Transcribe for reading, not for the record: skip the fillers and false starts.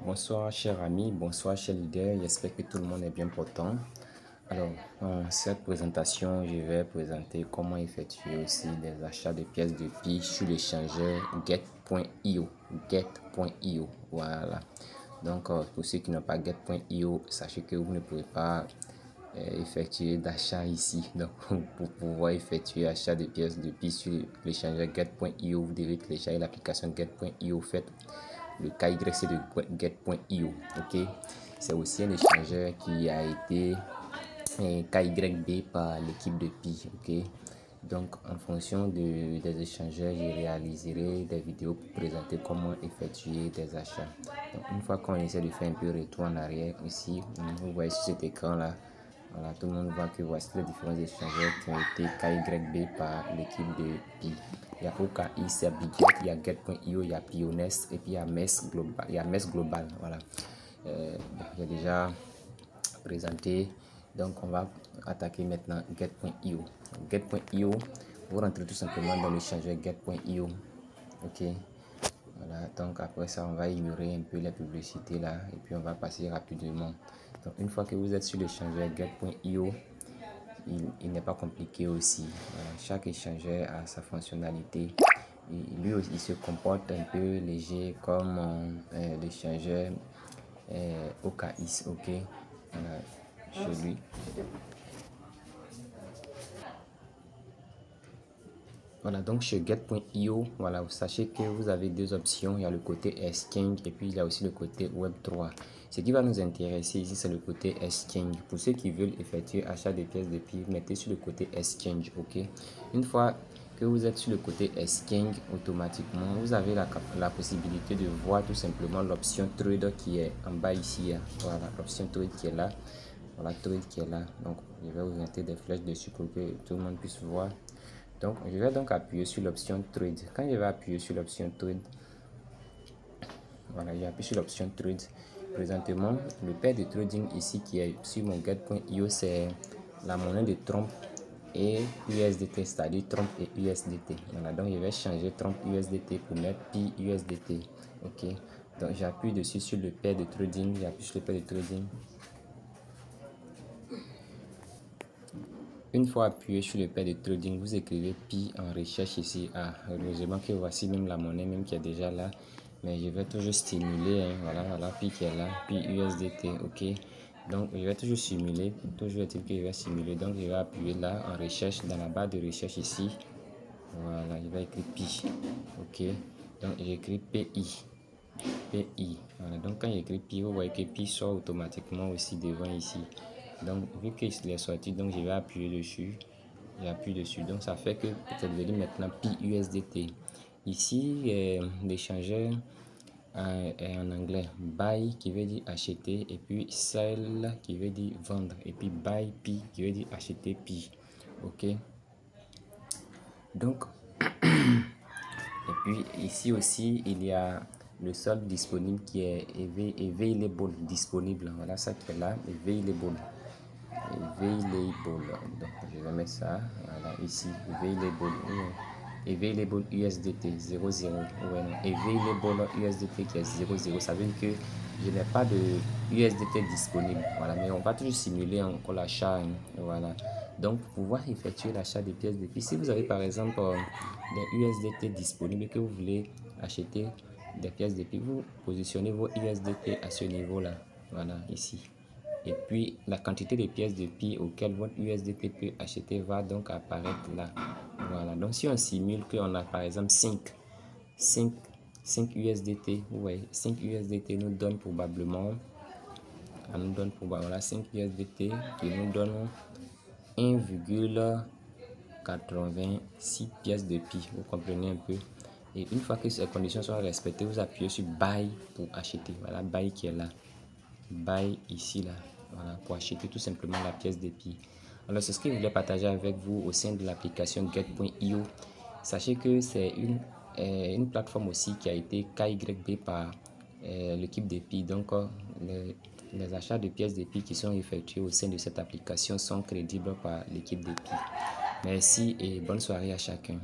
Bonsoir chers amis, bonsoir chers leaders, j'espère que tout le monde est bien portant. Alors, dans cette présentation, je vais présenter comment effectuer aussi des achats de pièces de Pi sur l'échangeur get.io. Get.io, voilà. Donc, pour ceux qui n'ont pas get.io, sachez que vous ne pouvez pas effectuer d'achat ici. Donc, pour pouvoir effectuer achat de pièces de Pi sur l'échangeur get.io, vous devez télécharger l'application get.io. Faites le KYC de get.io. Ok, c'est aussi un échangeur qui a été KYB par l'équipe de Pi. Ok, donc en fonction des échangeurs, je réaliserai des vidéos pour présenter comment effectuer des achats. Donc, une fois qu'on essaie de faire un peu retour en arrière ici, vous voyez sur cet écran là, voilà, tout le monde voit que voici les différents échangeurs qui ont été KYB par l'équipe de Pi. Il y a OKI, c'est Biget, il y a Get.io, il y a Pionest et puis il y a MES Global. Il y a MES Global, voilà. J'ai déjà présenté. Donc on va attaquer maintenant Get.io. Get.io, vous rentrez tout simplement dans l'échangeur Get.io. Ok. Voilà, donc après ça, on va ignorer un peu les publicités là et puis on va passer rapidement. Donc une fois que vous êtes sur l'échangeur Get.io, il n'est pas compliqué aussi. Voilà, chaque échangeur a sa fonctionnalité. Et lui aussi, il se comporte un peu léger comme l'échangeur OKIS. Ok, voilà, chez lui. Voilà, donc chez get.io, voilà, vous sachez que vous avez deux options. Il y a le côté Exchange et puis il y a aussi le côté Web3. Ce qui va nous intéresser ici, c'est le côté Exchange. Pour ceux qui veulent effectuer achat de pièces de Pi, mettez sur le côté Exchange. Ok, une fois que vous êtes sur le côté Exchange, automatiquement, vous avez la possibilité de voir tout simplement l'option Trade qui est en bas ici. Voilà, l'option Trade qui est là. Voilà, Trade qui est là. Donc, je vais vous mettre des flèches dessus pour que tout le monde puisse voir. Donc, je vais donc appuyer sur l'option Trade. Quand je vais appuyer sur l'option Trade, voilà, j'ai appuyé sur l'option Trade. Présentement, le pair de trading ici qui est sur mon get.io, c'est la monnaie de Trump et USDT, c'est-à-dire Trump et USDT. Voilà, donc je vais changer Trump USDT pour mettre Pi USDT. Ok, donc j'appuie dessus sur le pair de trading, j'appuie sur le pair de trading. Une fois appuyé sur le pair de trading, vous écrivez Pi en recherche ici. Ah, heureusement que voici même la monnaie même qui est déjà là. Mais je vais toujours stimuler. Hein. Voilà, Pi qui est là. Pi USDT. Ok. Donc, je vais toujours simuler. Toujours est-il que je vais simuler. Donc, je vais appuyer là en recherche, dans la barre de recherche ici. Voilà, je vais écrire Pi. Ok. Donc, j'écris PI. PI. Voilà, donc quand j'écris Pi, vous voyez que Pi sort automatiquement aussi devant ici. Donc, vu qu'il est sorti, donc je vais appuyer dessus. J'appuie dessus. Donc, ça fait que c'est devenu maintenant Pi USDT. Ici, l'échangeur est en anglais. Buy qui veut dire acheter. Et puis sell qui veut dire vendre. Et puis buy Pi qui veut dire acheter Pi. Ok. Donc, et puis ici aussi, il y a le solde disponible qui est available disponible. Voilà ça qui est là. Available. Donc je vais mettre ça voilà ici available USDT 00 available USDT qui est 00, ça veut dire que je n'ai pas de USDT disponible. Voilà, mais on va toujours simuler encore l'achat. Voilà, donc pour pouvoir effectuer l'achat des pièces de Pi, si vous avez par exemple des USDT disponibles et que vous voulez acheter des pièces de Pi, vous positionnez vos USDT à ce niveau là. Voilà, ici. Et puis, la quantité de pièces de Pi auxquelles votre USDT peut acheter va donc apparaître là. Voilà. Donc, si on simule qu'on a par exemple 5 USDT, vous voyez, 5 USDT nous donne probablement, voilà, 5 USDT qui nous donne 1,86 pièces de Pi. Vous comprenez un peu? Et une fois que ces conditions sont respectées, vous appuyez sur Buy pour acheter. Voilà, Buy qui est là. Buy ici là. Voilà, pour acheter tout simplement la pièce de Pi. Alors, c'est ce que je voulais partager avec vous au sein de l'application get.io. Sachez que c'est une plateforme aussi qui a été KYB par l'équipe de Pi. Donc, les achats de pièces de Pi qui sont effectués au sein de cette application sont crédibles par l'équipe de Pi. Merci et bonne soirée à chacun.